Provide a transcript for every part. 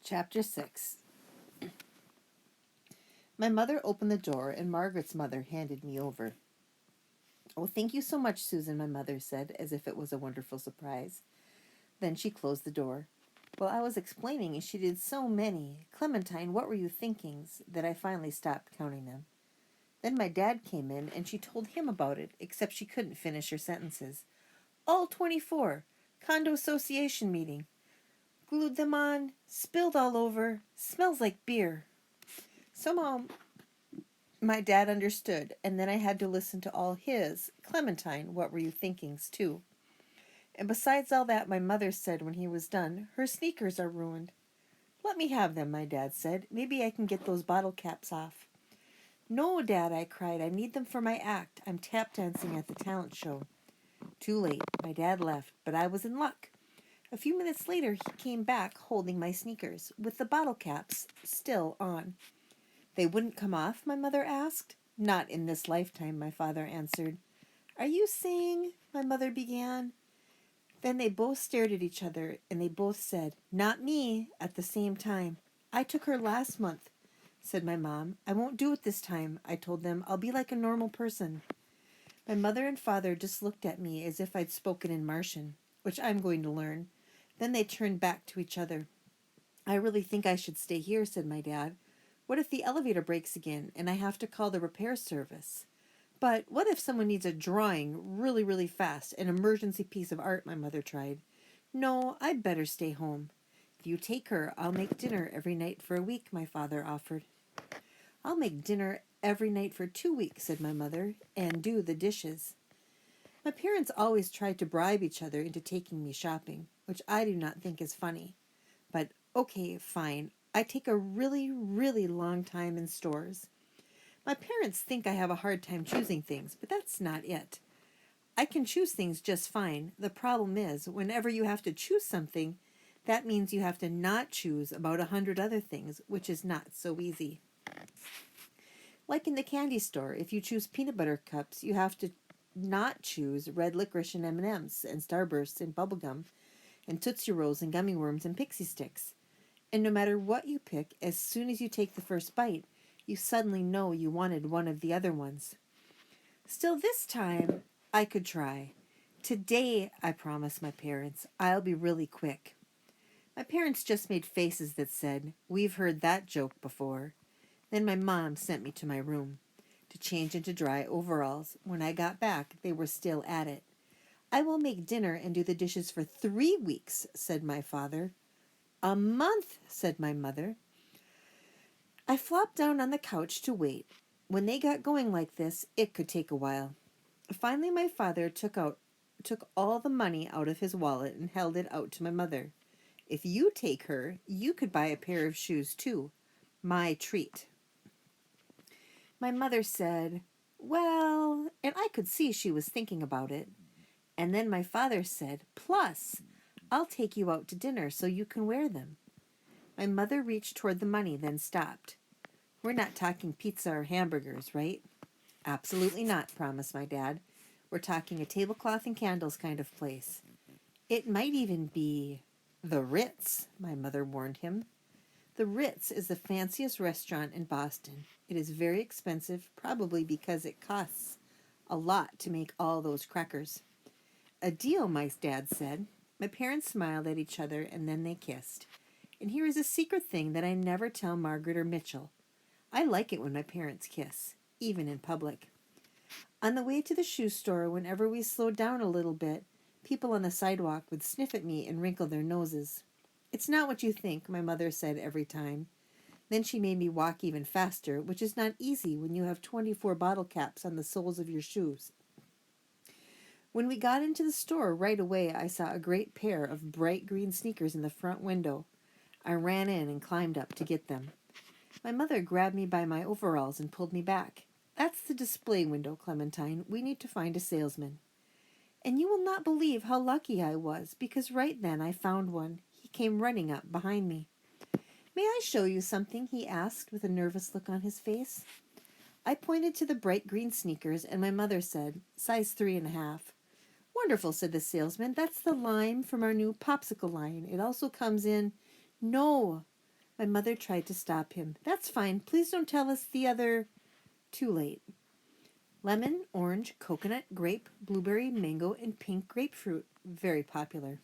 Chapter 6. My mother opened the door, and Margaret's mother handed me over. "Oh, thank you so much, Susan," my mother said, as if it was a wonderful surprise. Then she closed the door. Well, I was explaining, and she did so many, "Clementine, what were you thinkings?" that I finally stopped counting them. Then my dad came in, and she told him about it, except she couldn't finish her sentences. "All 24. Condo association meeting. Glued them on. Spilled all over. Smells like beer." Somehow my dad understood, and then I had to listen to all his, "Clementine, what were you thinkings?" too. And besides all that, my mother said when he was done, "Her sneakers are ruined." "Let me have them," my dad said. "Maybe I can get those bottle caps off." "No, Dad," I cried. "I need them for my act. I'm tap dancing at the talent show." Too late. My dad left, but I was in luck. A few minutes later, he came back holding my sneakers, with the bottle caps still on. "They wouldn't come off?" my mother asked. "Not in this lifetime," my father answered. "Are you saying—" my mother began. Then they both stared at each other, and they both said, "Not me," at the same time. "I took her last month," said my mom. "I won't do it this time," I told them. "I'll be like a normal person." My mother and father just looked at me as if I'd spoken in Martian, which I'm going to learn. Then they turned back to each other. "I really think I should stay here," said my dad. "What if the elevator breaks again and I have to call the repair service?" "But what if someone needs a drawing really, really fast, an emergency piece of art?" my mother tried. "No, I'd better stay home." "If you take her, I'll make dinner every night for a week," my father offered. "I'll make dinner every night for 2 weeks," said my mother, "and do the dishes." My parents always tried to bribe each other into taking me shopping, which I do not think is funny. But okay, fine. I take a really, really long time in stores. My parents think I have a hard time choosing things, but that's not it. I can choose things just fine. The problem is, whenever you have to choose something, that means you have to not choose about 100 other things, which is not so easy. Like in the candy store, if you choose peanut butter cups, you have to not choose red licorice and M&Ms and Starbursts and bubblegum and Tootsie Rolls and gummy worms and pixie sticks. And no matter what you pick, as soon as you take the first bite, you suddenly know you wanted one of the other ones. Still, this time, I could try. Today, I promised my parents, I'll be really quick. My parents just made faces that said, "We've heard that joke before." Then my mom sent me to my room to change into dry overalls. When I got back, they were still at it. "I will make dinner and do the dishes for 3 weeks," said my father. "A month," said my mother. I flopped down on the couch to wait. When they got going like this, it could take a while. Finally, my father took all the money out of his wallet and held it out to my mother. "If you take her, you could buy a pair of shoes too. My treat." My mother said, "Well," and I could see she was thinking about it. And then my father said, "Plus, I'll take you out to dinner so you can wear them." My mother reached toward the money, then stopped. "We're not talking pizza or hamburgers, right?" "Absolutely not," promised my dad. "We're talking a tablecloth and candles kind of place." "It might even be the Ritz," my mother warned him. The Ritz is the fanciest restaurant in Boston. It is very expensive, probably because it costs a lot to make all those crackers. "A deal," my dad said. My parents smiled at each other, and then they kissed. And here is a secret thing that I never tell Margaret or Mitchell. I like it when my parents kiss, even in public. On the way to the shoe store, whenever we slowed down a little bit, people on the sidewalk would sniff at me and wrinkle their noses. "It's not what you think," my mother said every time. Then she made me walk even faster, which is not easy when you have 24 bottle caps on the soles of your shoes. When we got into the store, right away I saw a great pair of bright green sneakers in the front window. I ran in and climbed up to get them. My mother grabbed me by my overalls and pulled me back. "That's the display window, Clementine. We need to find a salesman." And you will not believe how lucky I was, because right then I found one. He came running up behind me. "May I show you something?" he asked with a nervous look on his face. I pointed to the bright green sneakers, and my mother said, "Size 3.5." "Wonderful," said the salesman. "That's the lime from our new popsicle line. It also comes in—" "No," My mother tried to stop him. That's fine. Please don't tell us the other. Too late. Lemon, orange, coconut, grape, blueberry, mango, and pink grapefruit. Very popular.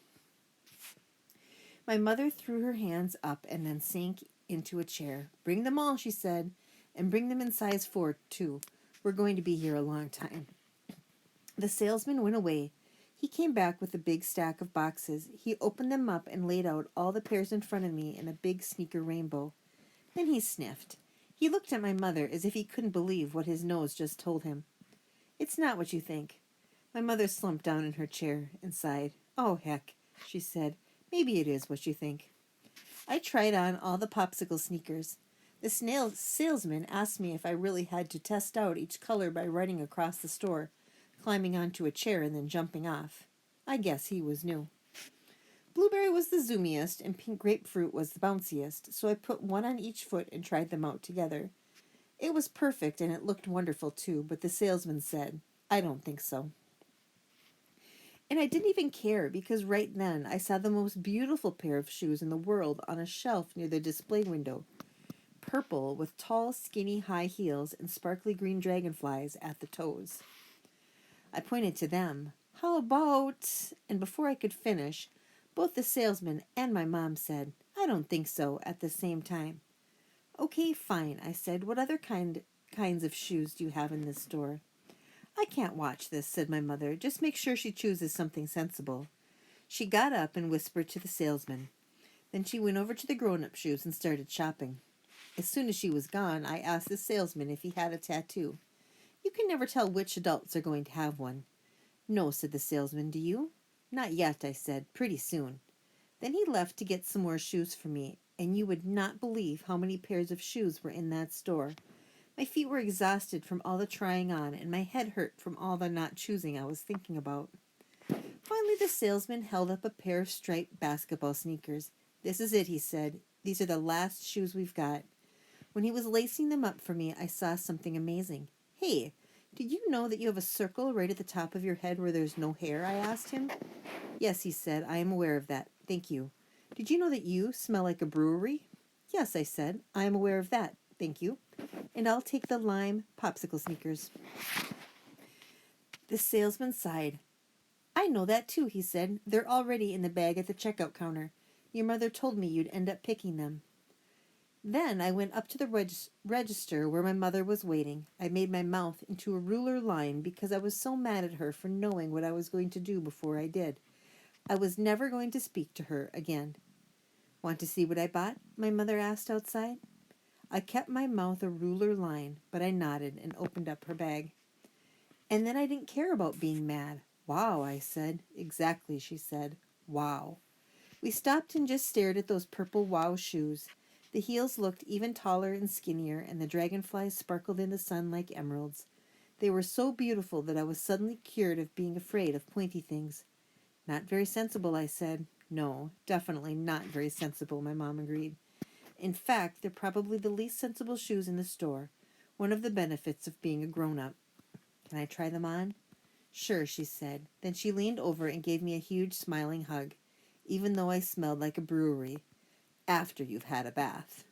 My mother threw her hands up and then sank into a chair. Bring them all, she said, and bring them in size 4, too. We're going to be here a long time. The salesman went away. He came back with a big stack of boxes. He opened them up and laid out all the pairs in front of me in a big sneaker rainbow. Then he sniffed. He looked at my mother as if he couldn't believe what his nose just told him. It's not what you think. My mother slumped down in her chair and sighed. Oh, heck, she said. Maybe it is what you think. I tried on all the popsicle sneakers. The salesman asked me if I really had to test out each color by running across the store, climbing onto a chair and then jumping off. I guess he was new. Blueberry was the zoomiest and pink grapefruit was the bounciest, so I put one on each foot and tried them out together. It was perfect and it looked wonderful too, but the salesman said, I don't think so. And I didn't even care because right then I saw the most beautiful pair of shoes in the world on a shelf near the display window. Purple with tall, skinny high heels and sparkly green dragonflies at the toes. I pointed to them. How about... And before I could finish, both the salesman and my mom said, I don't think so, at the same time. Okay, fine, I said. What other kinds of shoes do you have in this store? I can't watch this, said my mother. Just make sure she chooses something sensible. She got up and whispered to the salesman. Then she went over to the grown-up shoes and started shopping. As soon as she was gone, I asked the salesman if he had a tattoo. You can never tell which adults are going to have one. No, said the salesman. Do you? Not yet, I said. Pretty soon. Then he left to get some more shoes for me, and you would not believe how many pairs of shoes were in that store. My feet were exhausted from all the trying on, and my head hurt from all the not choosing I was thinking about. Finally, the salesman held up a pair of striped basketball sneakers. This is it, he said. These are the last shoes we've got. When he was lacing them up for me, I saw something amazing. Hey, did you know that you have a circle right at the top of your head where there's no hair? I asked him. Yes, he said. I am aware of that. Thank you. Did you know that you smell like a brewery? Yes, I said. I am aware of that. Thank you. And I'll take the lime popsicle sneakers. The salesman sighed. I know that too, he said. They're already in the bag at the checkout counter. Your mother told me you'd end up picking them. Then I went up to the register where my mother was waiting. I made my mouth into a ruler line because I was so mad at her for knowing what I was going to do before I did. I was never going to speak to her again. Want to see what I bought? My mother asked outside. I kept my mouth a ruler line, but I nodded and opened up her bag. And then I didn't care about being mad. Wow, I said. Exactly, she said. Wow. We stopped and just stared at those purple wow shoes. The heels looked even taller and skinnier, and the dragonflies sparkled in the sun like emeralds. They were so beautiful that I was suddenly cured of being afraid of pointy things. Not very sensible, I said. No, definitely not very sensible, my mom agreed. In fact, they're probably the least sensible shoes in the store. One of the benefits of being a grown-up. Can I try them on? Sure, she said. Then she leaned over and gave me a huge smiling hug, even though I smelled like a brewery. After you've had a bath.